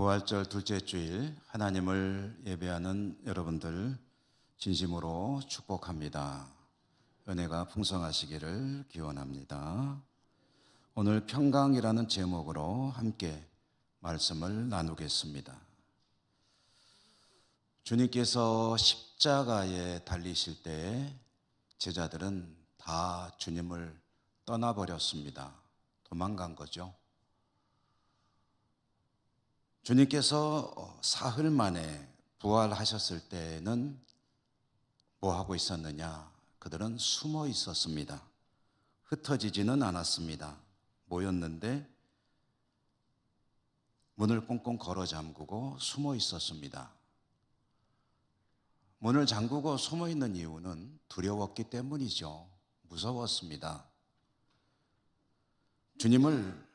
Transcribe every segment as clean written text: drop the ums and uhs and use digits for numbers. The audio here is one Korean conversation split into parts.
부활절 둘째 주일 하나님을 예배하는 여러분들 진심으로 축복합니다. 은혜가 풍성하시기를 기원합니다. 오늘 평강이라는 제목으로 함께 말씀을 나누겠습니다. 주님께서 십자가에 달리실 때 제자들은 다 주님을 떠나버렸습니다. 도망간 거죠. 주님께서 사흘 만에 부활하셨을 때는 뭐 하고 있었느냐? 그들은 숨어 있었습니다. 흩어지지는 않았습니다. 모였는데 문을 꽁꽁 걸어 잠그고 숨어 있었습니다. 문을 잠그고 숨어 있는 이유는 두려웠기 때문이죠. 무서웠습니다. 주님을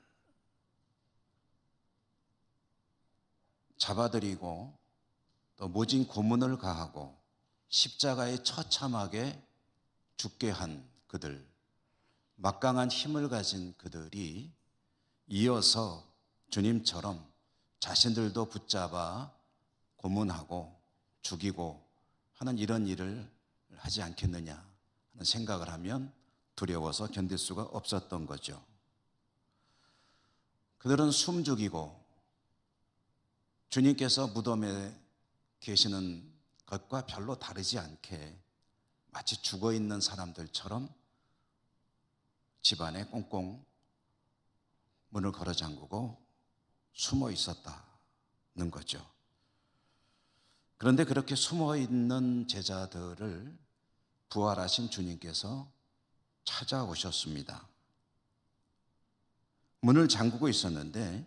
잡아들이고 또 모진 고문을 가하고 십자가에 처참하게 죽게 한 그들, 막강한 힘을 가진 그들이 이어서 주님처럼 자신들도 붙잡아 고문하고 죽이고 하는 이런 일을 하지 않겠느냐 하는 생각을 하면 두려워서 견딜 수가 없었던 거죠. 그들은 숨죽이고 주님께서 무덤에 계시는 것과 별로 다르지 않게 마치 죽어있는 사람들처럼 집안에 꽁꽁 문을 걸어 잠그고 숨어 있었다는 거죠. 그런데 그렇게 숨어 있는 제자들을 부활하신 주님께서 찾아오셨습니다. 문을 잠그고 있었는데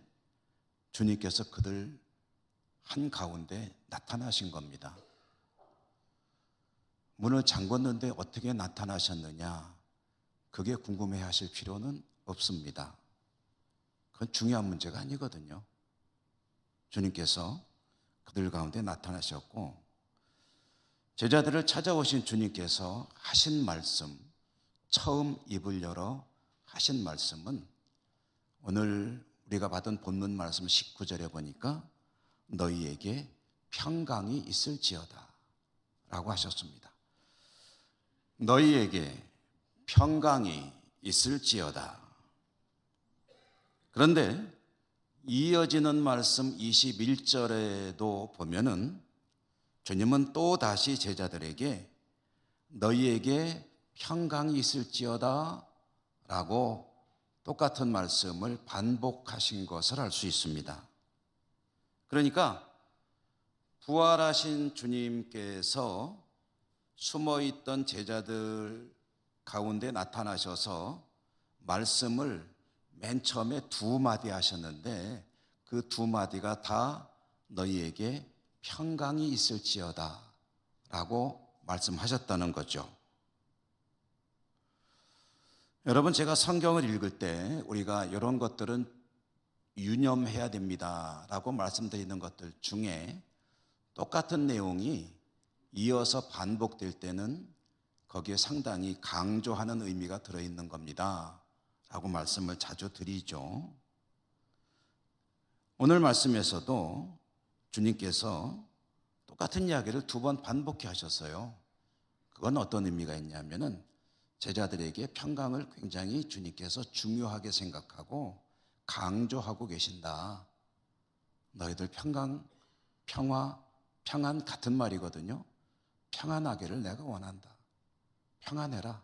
주님께서 그들 한가운데 나타나신 겁니다. 문을 잠궜는데 어떻게 나타나셨느냐? 그게 궁금해 하실 필요는 없습니다. 그건 중요한 문제가 아니거든요. 주님께서 그들 가운데 나타나셨고, 제자들을 찾아오신 주님께서 하신 말씀, 처음 입을 열어 하신 말씀은 오늘 우리가 받은 본문 말씀 19절에 보니까 너희에게 평강이 있을지어다 라고 하셨습니다. 너희에게 평강이 있을지어다. 그런데 이어지는 말씀 21절에도 보면은 주님은 또 다시 제자들에게 너희에게 평강이 있을지어다 라고 똑같은 말씀을 반복하신 것을 알 수 있습니다. 그러니까 부활하신 주님께서 숨어있던 제자들 가운데 나타나셔서 말씀을 맨 처음에 두 마디 하셨는데 그 두 마디가 다 너희에게 평강이 있을지어다 라고 말씀하셨다는 거죠. 여러분, 제가 성경을 읽을 때 우리가 이런 것들은 유념해야 됩니다 라고 말씀드리는 것들 중에 똑같은 내용이 이어서 반복될 때는 거기에 상당히 강조하는 의미가 들어있는 겁니다 라고 말씀을 자주 드리죠. 오늘 말씀에서도 주님께서 똑같은 이야기를 두 번 반복해 하셨어요. 그건 어떤 의미가 있냐면은 제자들에게 평강을 굉장히 주님께서 중요하게 생각하고 강조하고 계신다. 너희들 평강, 평화, 평안 같은 말이거든요. 평안하기를 내가 원한다. 평안해라.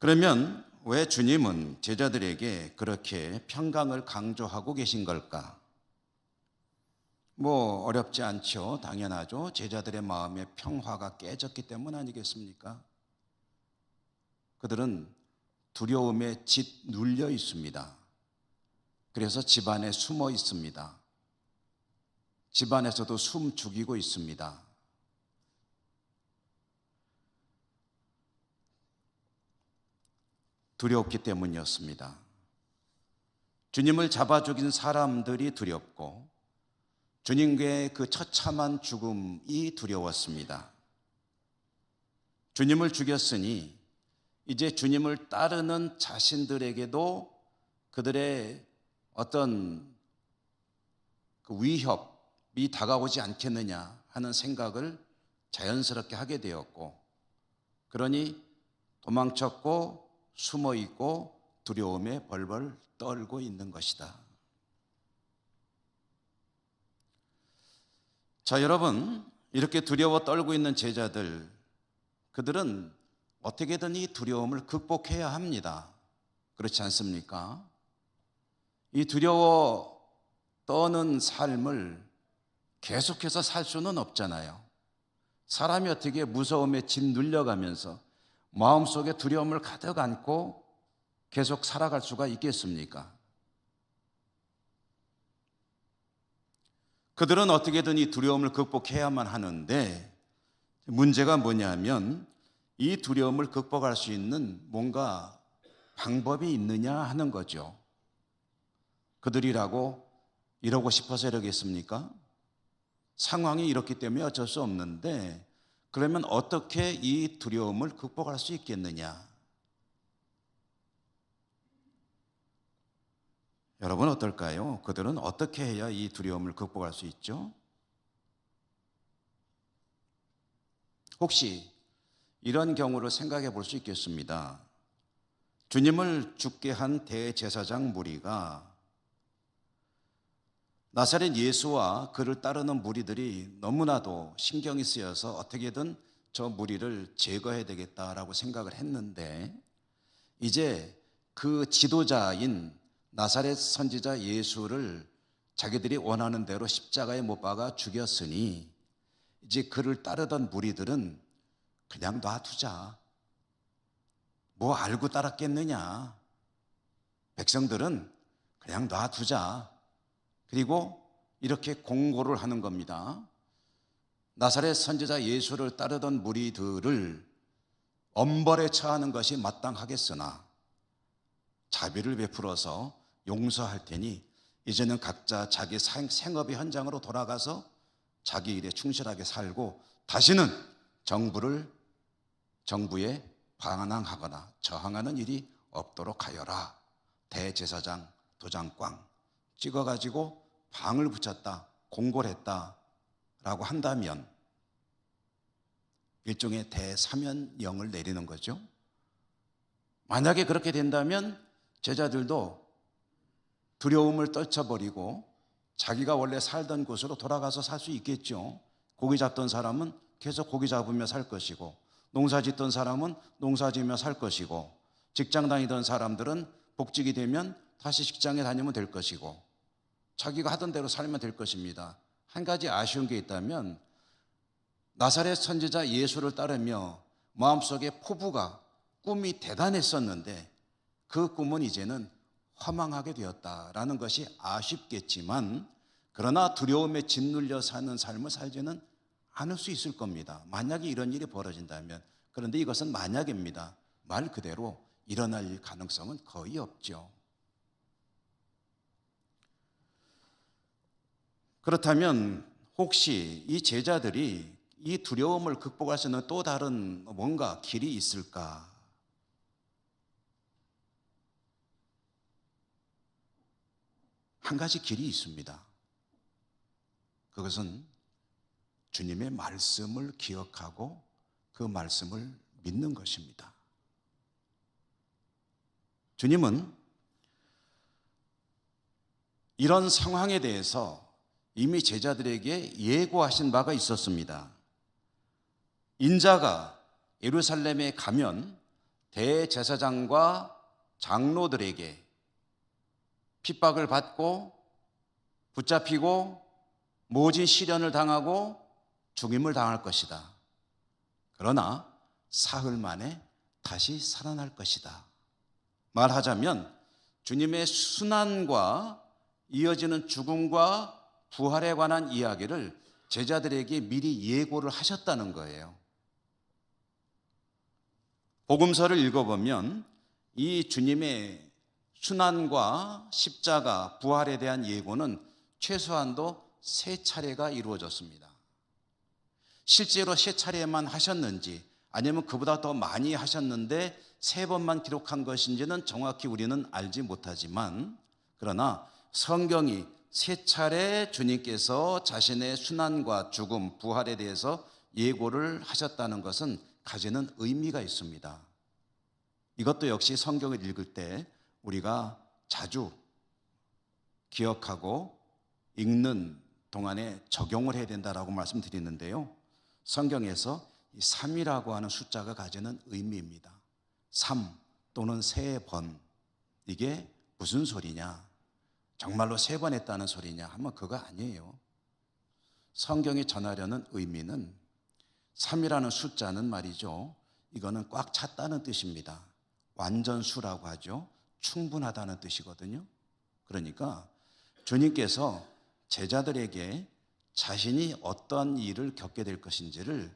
그러면 왜 주님은 제자들에게 그렇게 평강을 강조하고 계신 걸까? 뭐 어렵지 않죠. 당연하죠. 제자들의 마음에 평화가 깨졌기 때문 아니겠습니까? 그들은 두려움에 짓눌려 있습니다. 그래서 집안에 숨어 있습니다. 집안에서도 숨 죽이고 있습니다. 두려웠기 때문이었습니다. 주님을 잡아 죽인 사람들이 두렵고 주님의 그 처참한 죽음이 두려웠습니다. 주님을 죽였으니 이제 주님을 따르는 자신들에게도 그들의 어떤 그 위협이 다가오지 않겠느냐 하는 생각을 자연스럽게 하게 되었고, 그러니 도망쳤고 숨어 있고 두려움에 벌벌 떨고 있는 것이다. 자, 여러분, 이렇게 두려워 떨고 있는 제자들, 그들은 어떻게든 이 두려움을 극복해야 합니다. 그렇지 않습니까? 이 두려워 떠는 삶을 계속해서 살 수는 없잖아요. 사람이 어떻게 무서움에 짓눌려가면서 마음속에 두려움을 가득 안고 계속 살아갈 수가 있겠습니까? 그들은 어떻게든 이 두려움을 극복해야만 하는데, 문제가 뭐냐면 이 두려움을 극복할 수 있는 뭔가 방법이 있느냐 하는 거죠. 그들이라고 이러고 싶어서 이러겠습니까? 상황이 이렇기 때문에 어쩔 수 없는데, 그러면 어떻게 이 두려움을 극복할 수 있겠느냐? 여러분 어떨까요? 그들은 어떻게 해야 이 두려움을 극복할 수 있죠? 혹시 이런 경우를 생각해 볼 수 있겠습니다. 주님을 죽게 한 대제사장 무리가 나사렛 예수와 그를 따르는 무리들이 너무나도 신경이 쓰여서 어떻게든 저 무리를 제거해야 되겠다라고 생각을 했는데, 이제 그 지도자인 나사렛 선지자 예수를 자기들이 원하는 대로 십자가에 못 박아 죽였으니 이제 그를 따르던 무리들은 그냥 놔두자. 뭐 알고 따랐겠느냐. 백성들은 그냥 놔두자. 그리고 이렇게 공고를 하는 겁니다. 나사렛 선지자 예수를 따르던 무리들을 엄벌에 처하는 것이 마땅하겠으나 자비를 베풀어서 용서할 테니 이제는 각자 자기 생업의 현장으로 돌아가서 자기 일에 충실하게 살고 다시는 정부에 반항하거나 저항하는 일이 없도록 하여라. 대제사장 도장꽝 찍어가지고 방을 붙였다, 공고를 했다라고 한다면 일종의 대사면령을 내리는 거죠. 만약에 그렇게 된다면 제자들도 두려움을 떨쳐버리고 자기가 원래 살던 곳으로 돌아가서 살 수 있겠죠. 고기 잡던 사람은 계속 고기 잡으며 살 것이고, 농사 짓던 사람은 농사 지으며 살 것이고, 직장 다니던 사람들은 복직이 되면 다시 직장에 다니면 될 것이고, 자기가 하던 대로 살면 될 것입니다. 한 가지 아쉬운 게 있다면 나사렛 선지자 예수를 따르며 마음속에 포부가 꿈이 대단했었는데 그 꿈은 이제는 허망하게 되었다라는 것이 아쉽겠지만, 그러나 두려움에 짓눌려 사는 삶을 살지는 않을 수 있을 겁니다. 만약에 이런 일이 벌어진다면. 그런데 이것은 만약입니다. 말 그대로 일어날 가능성은 거의 없죠. 그렇다면 혹시 이 제자들이 이 두려움을 극복할 수 있는 또 다른 뭔가 길이 있을까? 한 가지 길이 있습니다. 그것은 주님의 말씀을 기억하고 그 말씀을 믿는 것입니다. 주님은 이런 상황에 대해서 이미 제자들에게 예고하신 바가 있었습니다. 인자가 예루살렘에 가면 대제사장과 장로들에게 핍박을 받고 붙잡히고 모진 시련을 당하고 죽임을 당할 것이다. 그러나 사흘 만에 다시 살아날 것이다. 말하자면 주님의 순환과 이어지는 죽음과 부활에 관한 이야기를 제자들에게 미리 예고를 하셨다는 거예요. 복음서를 읽어보면 이 주님의 순환과 십자가, 부활에 대한 예고는 최소한도 3차례가 이루어졌습니다. 실제로 3차례만 하셨는지 아니면 그보다 더 많이 하셨는데 3번만 기록한 것인지는 정확히 우리는 알지 못하지만, 그러나 성경이 세 차례 주님께서 자신의 순환과 죽음, 부활에 대해서 예고를 하셨다는 것은 가지는 의미가 있습니다. 이것도 역시 성경을 읽을 때 우리가 자주 기억하고 읽는 동안에 적용을 해야 된다라고 말씀드리는데요. 성경에서 이 3이라고 하는 숫자가 가지는 의미입니다. 3 또는 3번. 이게 무슨 소리냐? 정말로 3번 했다는 소리냐 하면 그거 아니에요. 성경이 전하려는 의미는 3이라는 숫자는 말이죠, 이거는 꽉 찼다는 뜻입니다. 완전수라고 하죠. 충분하다는 뜻이거든요. 그러니까 주님께서 제자들에게 자신이 어떤 일을 겪게 될 것인지를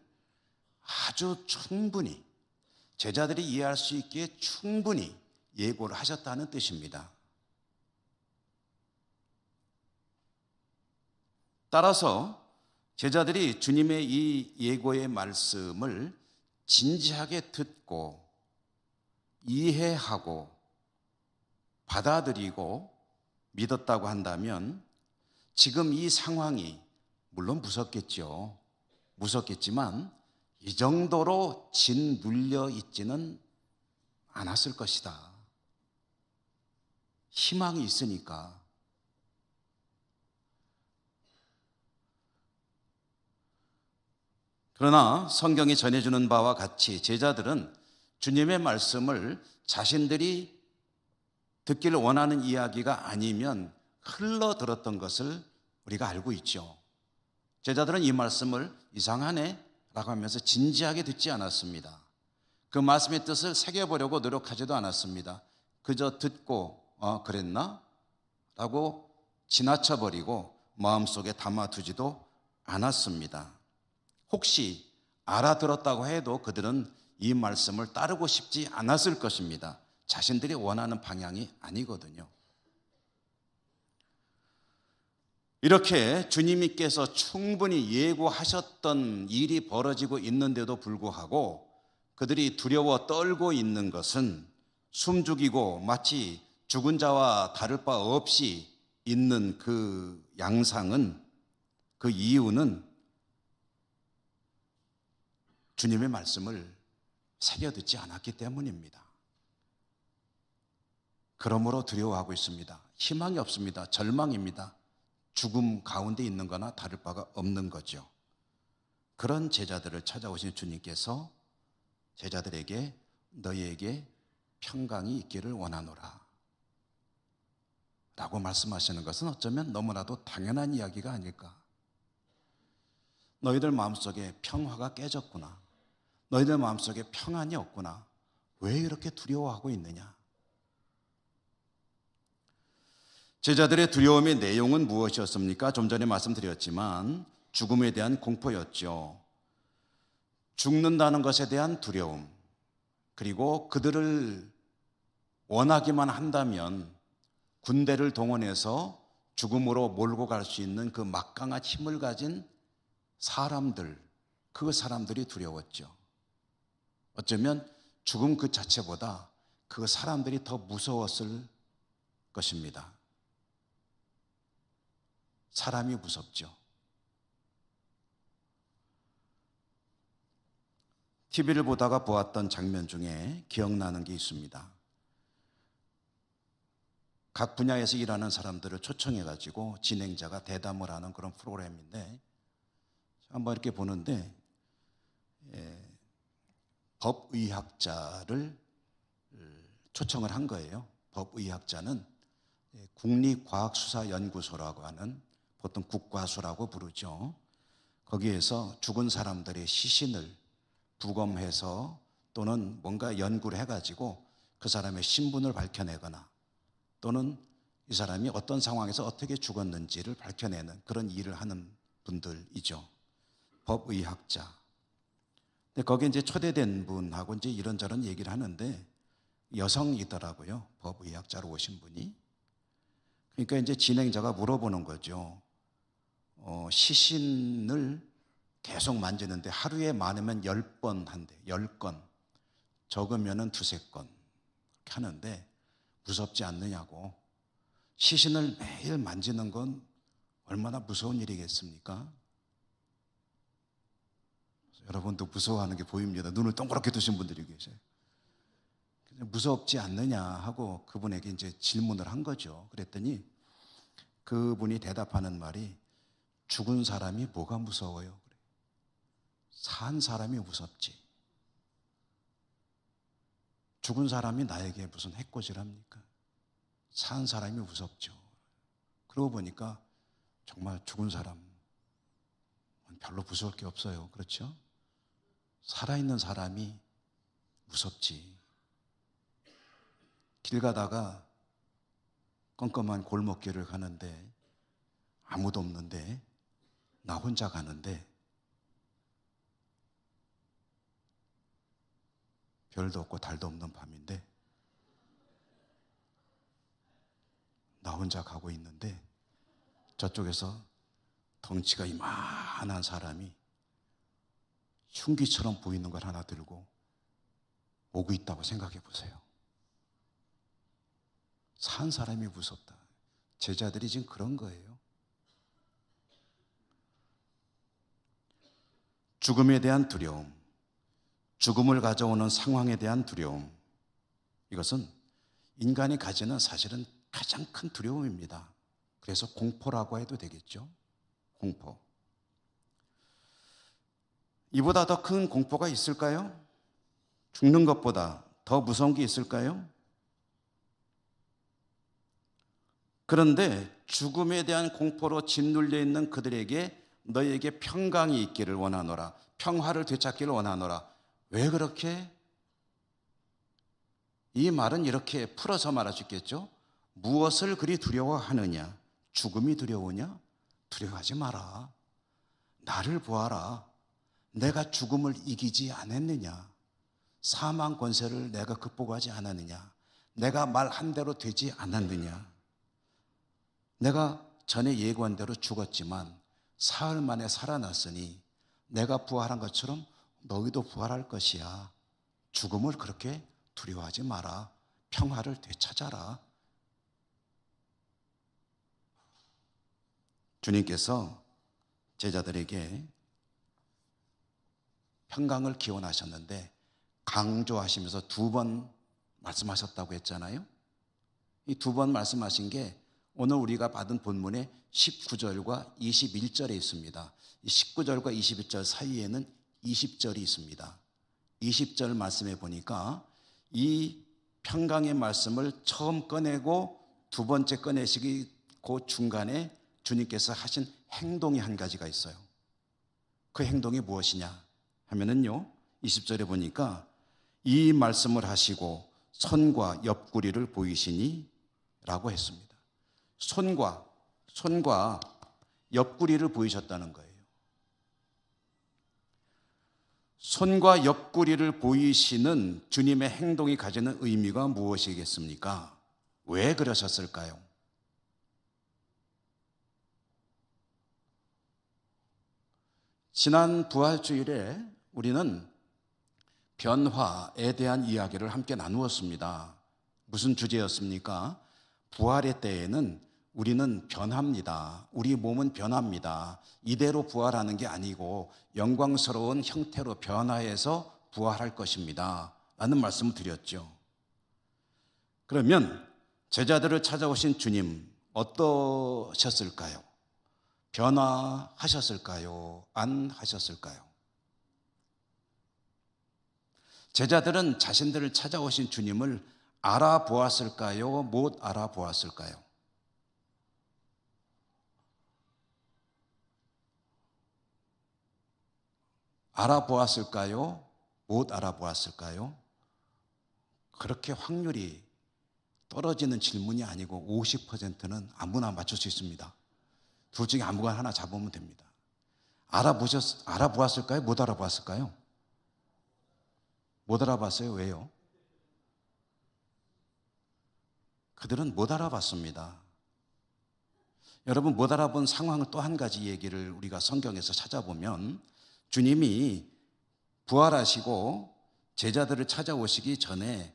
아주 충분히, 제자들이 이해할 수 있게 충분히 예고를 하셨다는 뜻입니다. 따라서 제자들이 주님의 이 예고의 말씀을 진지하게 듣고 이해하고 받아들이고 믿었다고 한다면 지금 이 상황이 물론 무섭겠죠. 무섭겠지만 이 정도로 짓눌려 있지는 않았을 것이다. 희망이 있으니까. 그러나 성경이 전해주는 바와 같이 제자들은 주님의 말씀을 자신들이 듣기를 원하는 이야기가 아니면 흘러 들었던 것을 우리가 알고 있죠. 제자들은 이 말씀을 이상하네 라고 하면서 진지하게 듣지 않았습니다. 그 말씀의 뜻을 새겨보려고 노력하지도 않았습니다. 그저 듣고 그랬나? 라고 지나쳐버리고 마음속에 담아두지도 않았습니다. 혹시 알아들었다고 해도 그들은 이 말씀을 따르고 싶지 않았을 것입니다. 자신들이 원하는 방향이 아니거든요. 이렇게 주님께서 충분히 예고하셨던 일이 벌어지고 있는데도 불구하고 그들이 두려워 떨고 있는 것은, 숨죽이고 마치 죽은 자와 다를 바 없이 있는 그 양상은, 그 이유는 주님의 말씀을 새겨 듣지 않았기 때문입니다. 그러므로 두려워하고 있습니다. 희망이 없습니다. 절망입니다. 죽음 가운데 있는 거나 다를 바가 없는 거죠. 그런 제자들을 찾아오신 주님께서 제자들에게 너희에게 평강이 있기를 원하노라 라고 말씀하시는 것은 어쩌면 너무나도 당연한 이야기가 아닐까. 너희들 마음속에 평화가 깨졌구나. 너희들 마음속에 평안이 없구나. 왜 이렇게 두려워하고 있느냐? 제자들의 두려움의 내용은 무엇이었습니까? 좀 전에 말씀드렸지만 죽음에 대한 공포였죠. 죽는다는 것에 대한 두려움, 그리고 그들을 원하기만 한다면 군대를 동원해서 죽음으로 몰고 갈 수 있는 그 막강한 힘을 가진 사람들, 그 사람들이 두려웠죠. 어쩌면 죽음 그 자체보다 그 사람들이 더 무서웠을 것입니다. 사람이 무섭죠. TV를 보다가 보았던 장면 중에 기억나는 게 있습니다. 각 분야에서 일하는 사람들을 초청해가지고 진행자가 대담을 하는 그런 프로그램인데, 한번 이렇게 보는데 법의학자를 초청을 한 거예요. 법의학자는 국립과학수사연구소라고 하는, 보통 국과수라고 부르죠. 거기에서 죽은 사람들의 시신을 부검해서 또는 뭔가 연구를 해가지고 그 사람의 신분을 밝혀내거나 또는 이 사람이 어떤 상황에서 어떻게 죽었는지를 밝혀내는 그런 일을 하는 분들이죠. 법의학자. 근데 거기에 이제 초대된 분하고 이제 이런저런 얘기를 하는데 여성이더라고요. 법의학자로 오신 분이. 그러니까 이제 진행자가 물어보는 거죠. 시신을 계속 만지는데 하루에 많으면 10번 한대. 10건. 적으면은 2-3건. 그렇게 하는데 무섭지 않느냐고. 시신을 매일 만지는 건 얼마나 무서운 일이겠습니까? 여러분도 무서워하는 게 보입니다. 눈을 동그랗게 뜨신 분들이 계세요. 무섭지 않느냐 하고 그분에게 이제 질문을 한 거죠. 그랬더니 그분이 대답하는 말이 죽은 사람이 뭐가 무서워요? 산 사람이 무섭지. 죽은 사람이 나에게 무슨 해코지랍니까? 산 사람이 무섭죠. 그러고 보니까 정말 죽은 사람은 별로 무서울 게 없어요. 그렇죠? 살아있는 사람이 무섭지. 길 가다가 껌껌한 골목길을 가는데 아무도 없는데 나 혼자 가는데 별도 없고 달도 없는 밤인데 나 혼자 가고 있는데 저쪽에서 덩치가 이만한 사람이 흉기처럼 보이는 걸 하나 들고 오고 있다고 생각해 보세요. 산 사람이 무섭다. 제자들이 지금 그런 거예요. 죽음에 대한 두려움, 죽음을 가져오는 상황에 대한 두려움, 이것은 인간이 가지는 사실은 가장 큰 두려움입니다. 그래서 공포라고 해도 되겠죠. 공포. 이보다 더 큰 공포가 있을까요? 죽는 것보다 더 무서운 게 있을까요? 그런데 죽음에 대한 공포로 짓눌려 있는 그들에게 너희에게 평강이 있기를 원하노라. 평화를 되찾기를 원하노라. 왜 그렇게? 이 말은 이렇게 풀어서 말할 수 있겠죠. 무엇을 그리 두려워하느냐? 죽음이 두려우냐? 두려워하지 마라. 나를 보아라. 내가 죽음을 이기지 않았느냐? 사망 권세를 내가 극복하지 않았느냐? 내가 말한 대로 되지 않았느냐? 내가 전에 예고한 대로 죽었지만 사흘 만에 살아났으니 내가 부활한 것처럼 너희도 부활할 것이야. 죽음을 그렇게 두려워하지 마라. 평화를 되찾아라. 주님께서 제자들에게 평강을 기원하셨는데 강조하시면서 2번 말씀하셨다고 했잖아요. 이 2번 말씀하신 게 오늘 우리가 받은 본문의 19절과 21절에 있습니다. 이 19절과 21절 사이에는 20절이 있습니다. 20절 말씀에 보니까 이 평강의 말씀을 처음 꺼내고 2번째 꺼내시기 그 중간에 주님께서 하신 행동이 한 가지가 있어요. 그 행동이 무엇이냐 하면은요, 20절에 보니까 이 말씀을 하시고 손과 옆구리를 보이시니 라고 했습니다. 손과 옆구리를 보이셨다는 거예요. 손과 옆구리를 보이시는 주님의 행동이 가지는 의미가 무엇이겠습니까? 왜 그러셨을까요? 지난 부활주일에 우리는 변화에 대한 이야기를 함께 나누었습니다. 무슨 주제였습니까? 부활의 때에는 우리는 변합니다. 우리 몸은 변합니다. 이대로 부활하는 게 아니고 영광스러운 형태로 변화해서 부활할 것입니다. 라는 말씀을 드렸죠. 그러면 제자들을 찾아오신 주님 어떠셨을까요? 변화하셨을까요? 안 하셨을까요? 제자들은 자신들을 찾아오신 주님을 알아보았을까요? 못 알아보았을까요? 알아보았을까요? 못 알아보았을까요? 그렇게 확률이 떨어지는 질문이 아니고 50%는 아무나 맞출 수 있습니다. 둘 중에 아무거나 하나 잡으면 됩니다. 알아보았을까요? 못 알아보았을까요? 못 알아봤어요. 왜요? 그들은 못 알아봤습니다. 여러분, 못 알아본 상황을 또 한 가지 얘기를 우리가 성경에서 찾아보면 주님이 부활하시고 제자들을 찾아오시기 전에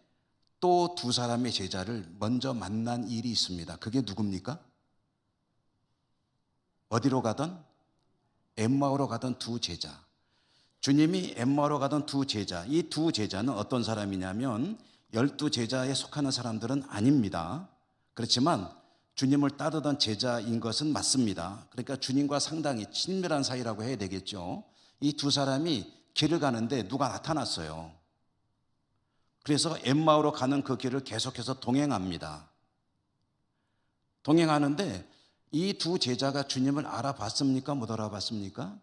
또 두 사람의 제자를 먼저 만난 일이 있습니다. 그게 누굽니까? 어디로 가던? 엠마오로 가던 두 제자. 주님이 엠마오로 가던 두 제자, 이 두 제자는 어떤 사람이냐면 12제자에 속하는 사람들은 아닙니다. 그렇지만 주님을 따르던 제자인 것은 맞습니다. 그러니까 주님과 상당히 친밀한 사이라고 해야 되겠죠. 이 두 사람이 길을 가는데 누가 나타났어요. 그래서 엠마오로 가는 그 길을 계속해서 동행합니다. 동행하는데 이 두 제자가 주님을 알아봤습니까? 못 알아봤습니까?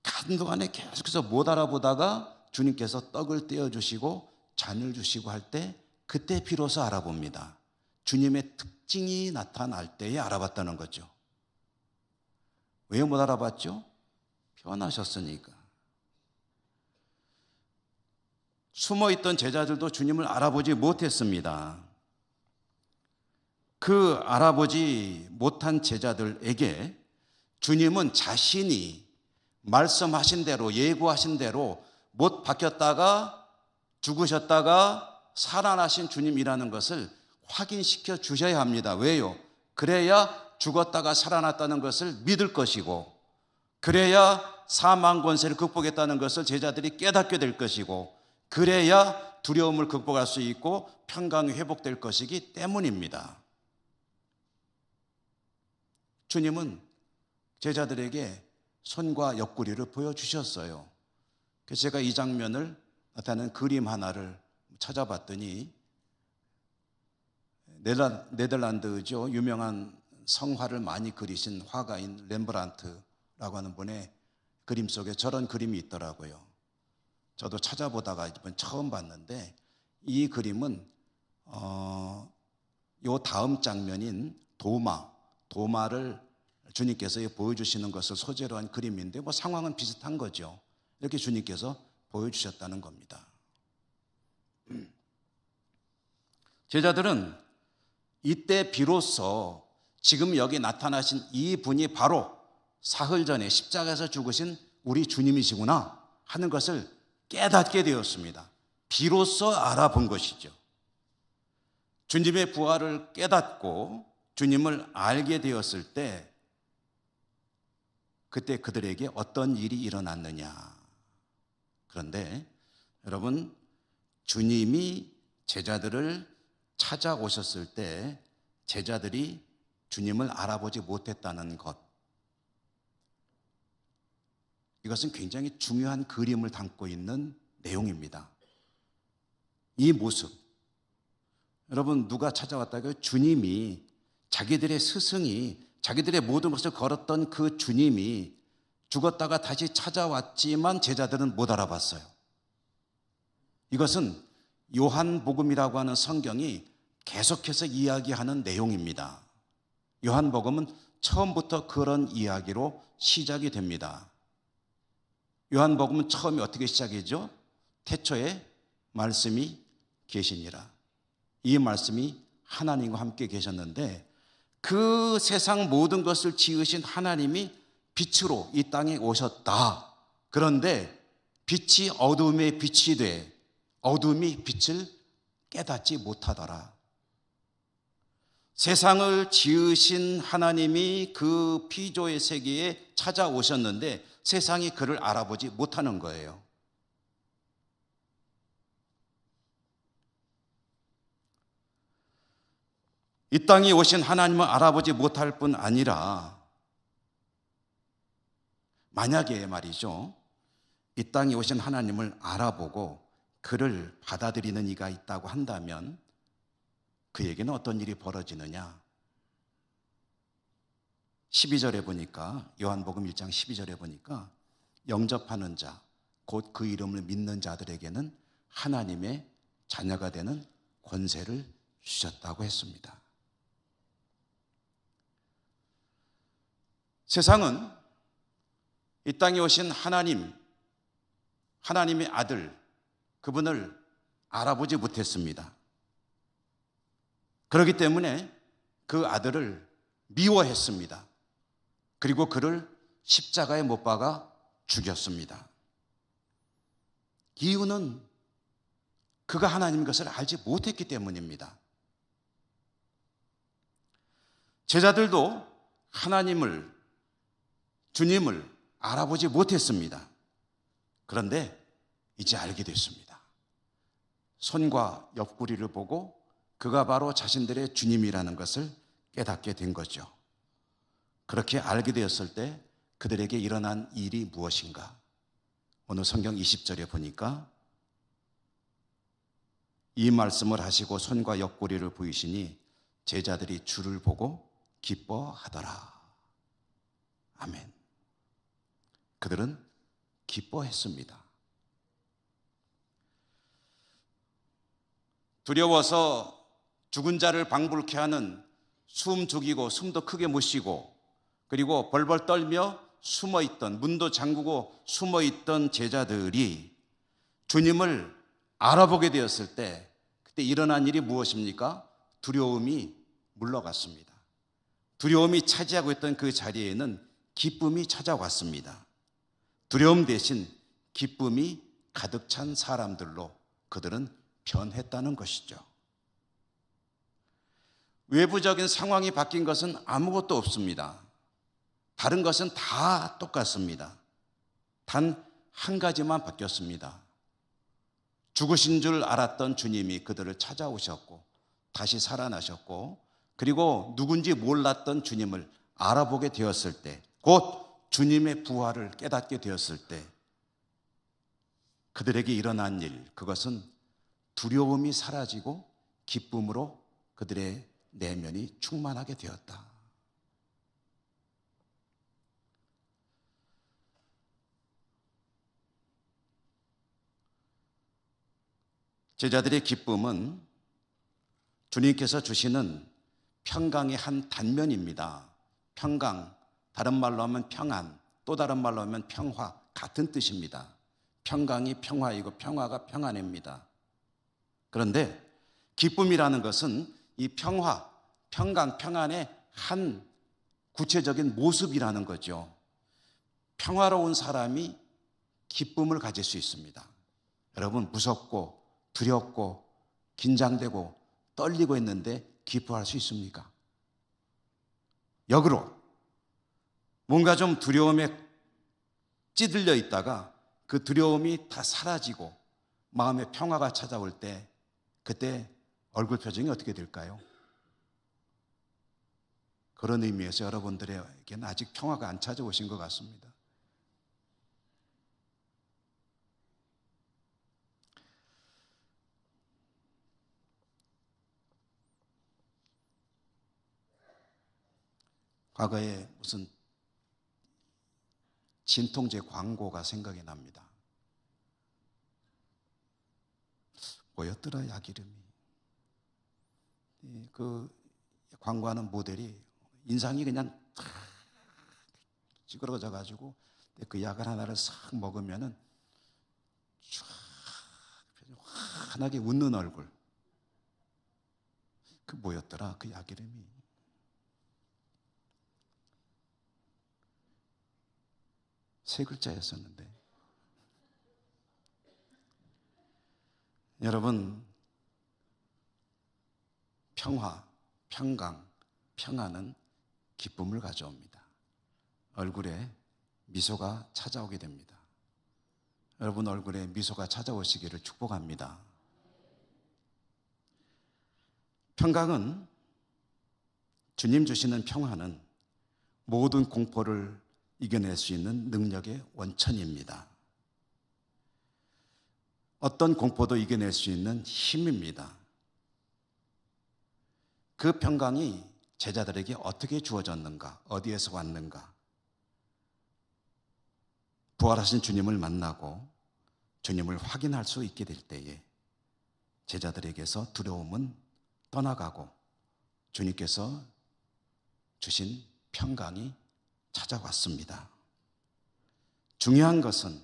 한동안에 계속해서 못 알아보다가 주님께서 떡을 떼어주시고 잔을 주시고 할 때 그때 비로소 알아봅니다. 주님의 특징이 나타날 때에 알아봤다는 거죠. 왜 못 알아봤죠? 변하셨으니까. 숨어있던 제자들도 주님을 알아보지 못했습니다. 그 알아보지 못한 제자들에게 주님은 자신이 말씀하신 대로, 예고하신 대로 못 박혔다가 죽으셨다가 살아나신 주님이라는 것을 확인시켜 주셔야 합니다. 왜요? 그래야 죽었다가 살아났다는 것을 믿을 것이고, 그래야 사망 권세를 극복했다는 것을 제자들이 깨닫게 될 것이고, 그래야 두려움을 극복할 수 있고 평강이 회복될 것이기 때문입니다. 주님은 제자들에게 손과 옆구리를 보여주셨어요. 그래서 제가 이 장면을 나타내는 그림 하나를 찾아봤더니 네덜란드죠. 유명한 성화를 많이 그리신 화가인 렘브란트라고 하는 분의 그림 속에 저런 그림이 있더라고요. 저도 찾아보다가 이번 처음 봤는데 이 그림은 요 다음 장면인 도마를 주님께서 보여주시는 것을 소재로 한 그림인데 뭐 상황은 비슷한 거죠. 이렇게 주님께서 보여주셨다는 겁니다. 제자들은 이때 비로소 지금 여기 나타나신 이 분이 바로 사흘 전에 십자가에서 죽으신 우리 주님이시구나 하는 것을 깨닫게 되었습니다. 비로소 알아본 것이죠. 주님의 부활을 깨닫고 주님을 알게 되었을 때 그때 그들에게 어떤 일이 일어났느냐. 그런데 여러분, 주님이 제자들을 찾아오셨을 때 제자들이 주님을 알아보지 못했다는 것, 이것은 굉장히 중요한 그림을 담고 있는 내용입니다. 이 모습, 여러분, 누가 찾아왔다고요? 주님이, 자기들의 스승이, 자기들의 모든 것을 걸었던 그 주님이 죽었다가 다시 찾아왔지만 제자들은 못 알아봤어요. 이것은 요한복음이라고 하는 성경이 계속해서 이야기하는 내용입니다. 요한복음은 처음부터 그런 이야기로 시작이 됩니다. 요한복음은 처음에 어떻게 시작이죠? 태초에 말씀이 계시니라. 이 말씀이 하나님과 함께 계셨는데 그 세상 모든 것을 지으신 하나님이 빛으로 이 땅에 오셨다. 그런데 빛이 어둠의 빛이 돼 어둠이 빛을 깨닫지 못하더라. 세상을 지으신 하나님이 그 피조의 세계에 찾아오셨는데 세상이 그를 알아보지 못하는 거예요. 이 땅에 오신 하나님을 알아보지 못할 뿐 아니라 만약에 말이죠, 이 땅에 오신 하나님을 알아보고 그를 받아들이는 이가 있다고 한다면 그에게는 어떤 일이 벌어지느냐? 12절에 보니까, 요한복음 1장 12절에 보니까 영접하는 자, 곧 그 이름을 믿는 자들에게는 하나님의 자녀가 되는 권세를 주셨다고 했습니다. 세상은 이 땅에 오신 하나님, 하나님의 아들, 그분을 알아보지 못했습니다. 그렇기 때문에 그 아들을 미워했습니다. 그리고 그를 십자가에 못 박아 죽였습니다. 이유는 그가 하나님인 것을 알지 못했기 때문입니다. 제자들도 하나님을, 주님을 알아보지 못했습니다. 그런데 이제 알게 됐습니다. 손과 옆구리를 보고 그가 바로 자신들의 주님이라는 것을 깨닫게 된 거죠. 그렇게 알게 되었을 때 그들에게 일어난 일이 무엇인가? 오늘 성경 20절에 보니까 이 말씀을 하시고 손과 옆구리를 보이시니 제자들이 주를 보고 기뻐하더라. 아멘. 그들은 기뻐했습니다. 두려워서 죽은 자를 방불케 하는 숨 죽이고 숨도 크게 못 쉬고 그리고 벌벌 떨며 숨어있던, 문도 잠그고 숨어있던 제자들이 주님을 알아보게 되었을 때 그때 일어난 일이 무엇입니까? 두려움이 물러갔습니다. 두려움이 차지하고 있던 그 자리에는 기쁨이 찾아왔습니다. 두려움 대신 기쁨이 가득 찬 사람들로 그들은 변했다는 것이죠. 외부적인 상황이 바뀐 것은 아무것도 없습니다. 다른 것은 다 똑같습니다. 단 한 가지만 바뀌었습니다. 죽으신 줄 알았던 주님이 그들을 찾아오셨고 다시 살아나셨고 그리고 누군지 몰랐던 주님을 알아보게 되었을 때, 곧 주님의 부활을 깨닫게 되었을 때 그들에게 일어난 일, 그것은 두려움이 사라지고 기쁨으로 그들의 내면이 충만하게 되었다. 제자들의 기쁨은 주님께서 주시는 평강의 한 단면입니다. 평강, 다른 말로 하면 평안, 또 다른 말로 하면 평화, 같은 뜻입니다. 평강이 평화이고 평화가 평안입니다. 그런데 기쁨이라는 것은 이 평화, 평강, 평안의 한 구체적인 모습이라는 거죠. 평화로운 사람이 기쁨을 가질 수 있습니다. 여러분, 무섭고 두렵고 긴장되고 떨리고 있는데 기뻐할 수 있습니까? 역으로 뭔가 좀 두려움에 찌들려 있다가 그 두려움이 다 사라지고 마음의 평화가 찾아올 때 그때 얼굴 표정이 어떻게 될까요? 그런 의미에서 여러분들에게는 아직 평화가 안 찾아오신 것 같습니다. 과거에 무슨 진통제 광고가 생각이 납니다. 뭐였더라, 약 이름이. 그 광고하는 모델이 인상이 그냥 탁 찌그러져 가지고 그 약을 하나를 싹 먹으면은 쫙 환하게 웃는 얼굴. 그 뭐였더라, 그 약 이름이. 세 글자였었는데. 여러분, 평화, 평강, 평안은 기쁨을 가져옵니다. 얼굴에 미소가 찾아오게 됩니다. 여러분 얼굴에 미소가 찾아오시기를 축복합니다. 평강은, 주님 주시는 평화는 모든 공포를 이겨낼 수 있는 능력의 원천입니다. 어떤 공포도 이겨낼 수 있는 힘입니다. 그 평강이 제자들에게 어떻게 주어졌는가? 어디에서 왔는가? 부활하신 주님을 만나고 주님을 확인할 수 있게 될 때에 제자들에게서 두려움은 떠나가고 주님께서 주신 평강이 찾아왔습니다. 중요한 것은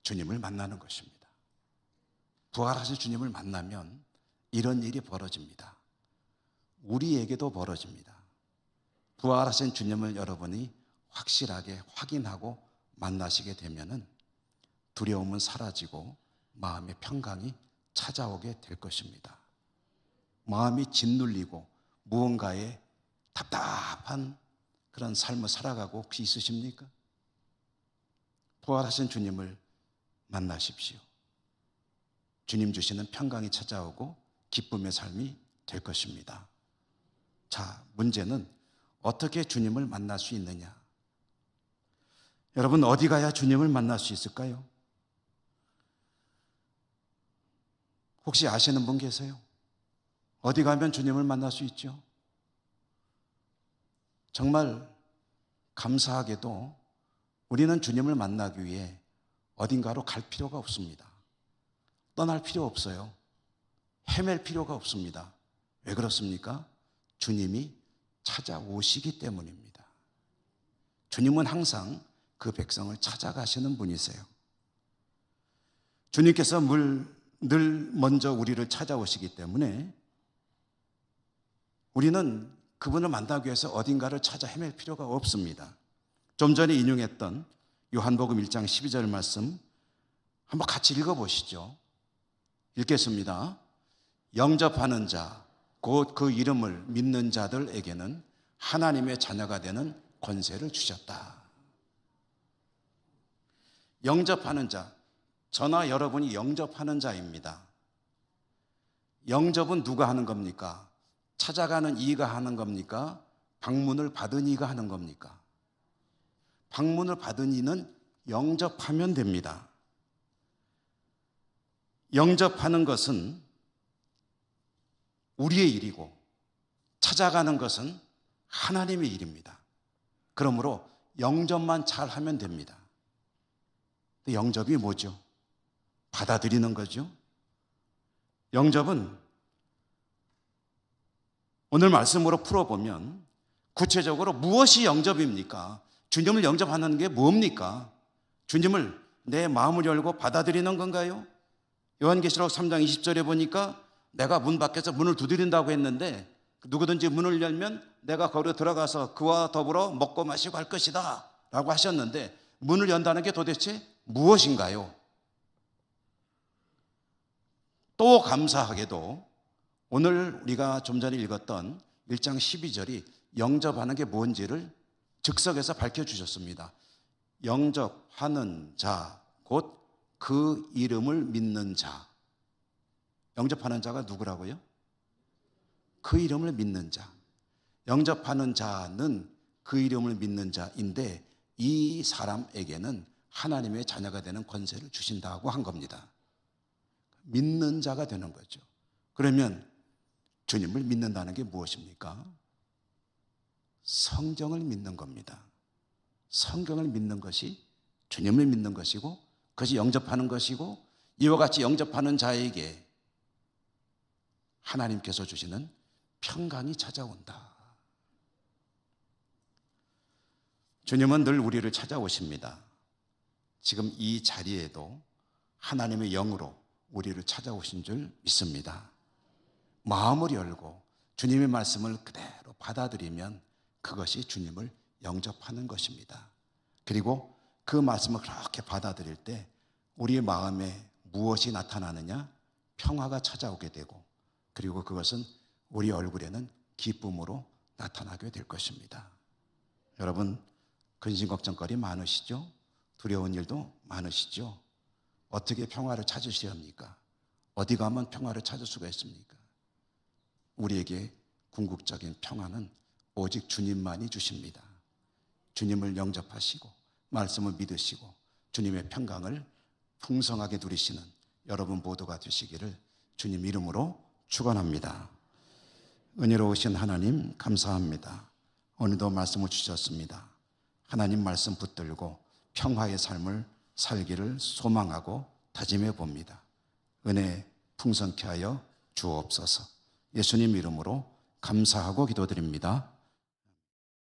주님을 만나는 것입니다. 부활하신 주님을 만나면 이런 일이 벌어집니다. 우리에게도 벌어집니다. 부활하신 주님을 여러분이 확실하게 확인하고 만나시게 되면은 두려움은 사라지고 마음의 평강이 찾아오게 될 것입니다. 마음이 짓눌리고 무언가에 답답한 그런 삶을 살아가고 혹시 있으십니까? 부활하신 주님을 만나십시오. 주님 주시는 평강이 찾아오고 기쁨의 삶이 될 것입니다. 자, 문제는 어떻게 주님을 만날 수 있느냐? 여러분, 어디 가야 주님을 만날 수 있을까요? 혹시 아시는 분 계세요? 어디 가면 주님을 만날 수 있죠? 정말 감사하게도 우리는 주님을 만나기 위해 어딘가로 갈 필요가 없습니다. 떠날 필요 없어요. 헤맬 필요가 없습니다. 왜 그렇습니까? 주님이 찾아오시기 때문입니다. 주님은 항상 그 백성을 찾아가시는 분이세요. 주님께서 늘 먼저 우리를 찾아오시기 때문에 우리는 그분을 만나기 위해서 어딘가를 찾아 헤맬 필요가 없습니다. 좀 전에 인용했던 요한복음 1장 12절 말씀 한번 같이 읽어보시죠. 읽겠습니다. 영접하는 자, 곧 그 이름을 믿는 자들에게는 하나님의 자녀가 되는 권세를 주셨다. 영접하는 자, 저나 여러분이 영접하는 자입니다. 영접은 누가 하는 겁니까? 찾아가는 이가 하는 겁니까? 방문을 받은 이가 하는 겁니까? 방문을 받은 이는 영접하면 됩니다. 영접하는 것은 우리의 일이고 찾아가는 것은 하나님의 일입니다. 그러므로 영접만 잘하면 됩니다. 영접이 뭐죠? 받아들이는 거죠. 영접은 오늘 말씀으로 풀어보면 구체적으로 무엇이 영접입니까? 주님을 영접하는 게 뭡니까? 주님을 내 마음을 열고 받아들이는 건가요? 요한계시록 3장 20절에 보니까 내가 문 밖에서 문을 두드린다고 했는데 누구든지 문을 열면 내가 거기로 들어가서 그와 더불어 먹고 마시고 할 것이다 라고 하셨는데 문을 연다는 게 도대체 무엇인가요? 또 감사하게도 오늘 우리가 좀 전에 읽었던 1장 12절이 영접하는 게 뭔지를 즉석에서 밝혀주셨습니다. 영접하는 자, 곧 그 이름을 믿는 자. 영접하는 자가 누구라고요? 그 이름을 믿는 자. 영접하는 자는 그 이름을 믿는 자인데 이 사람에게는 하나님의 자녀가 되는 권세를 주신다고 한 겁니다. 믿는 자가 되는 거죠. 그러면 주님을 믿는다는 게 무엇입니까? 성경을 믿는 겁니다. 성경을 믿는 것이 주님을 믿는 것이고 그것이 영접하는 것이고 이와 같이 영접하는 자에게 하나님께서 주시는 평강이 찾아온다. 주님은 늘 우리를 찾아오십니다. 지금 이 자리에도 하나님의 영으로 우리를 찾아오신 줄 믿습니다. 마음을 열고 주님의 말씀을 그대로 받아들이면 그것이 주님을 영접하는 것입니다. 그리고 그 말씀을 그렇게 받아들일 때 우리의 마음에 무엇이 나타나느냐? 평화가 찾아오게 되고 그리고 그것은 우리 얼굴에는 기쁨으로 나타나게 될 것입니다. 여러분, 근심 걱정거리 많으시죠? 두려운 일도 많으시죠? 어떻게 평화를 찾으셔야 합니까? 어디 가면 평화를 찾을 수가 있습니까? 우리에게 궁극적인 평화는 오직 주님만이 주십니다. 주님을 영접하시고 말씀을 믿으시고 주님의 평강을 풍성하게 누리시는 여러분 모두가 되시기를 주님 이름으로 축원합니다. 은혜로우신 하나님 감사합니다. 오늘도 말씀을 주셨습니다. 하나님 말씀 붙들고 평화의 삶을 살기를 소망하고 다짐해 봅니다. 은혜 풍성케 하여 주옵소서. 예수님 이름으로 감사하고 기도드립니다.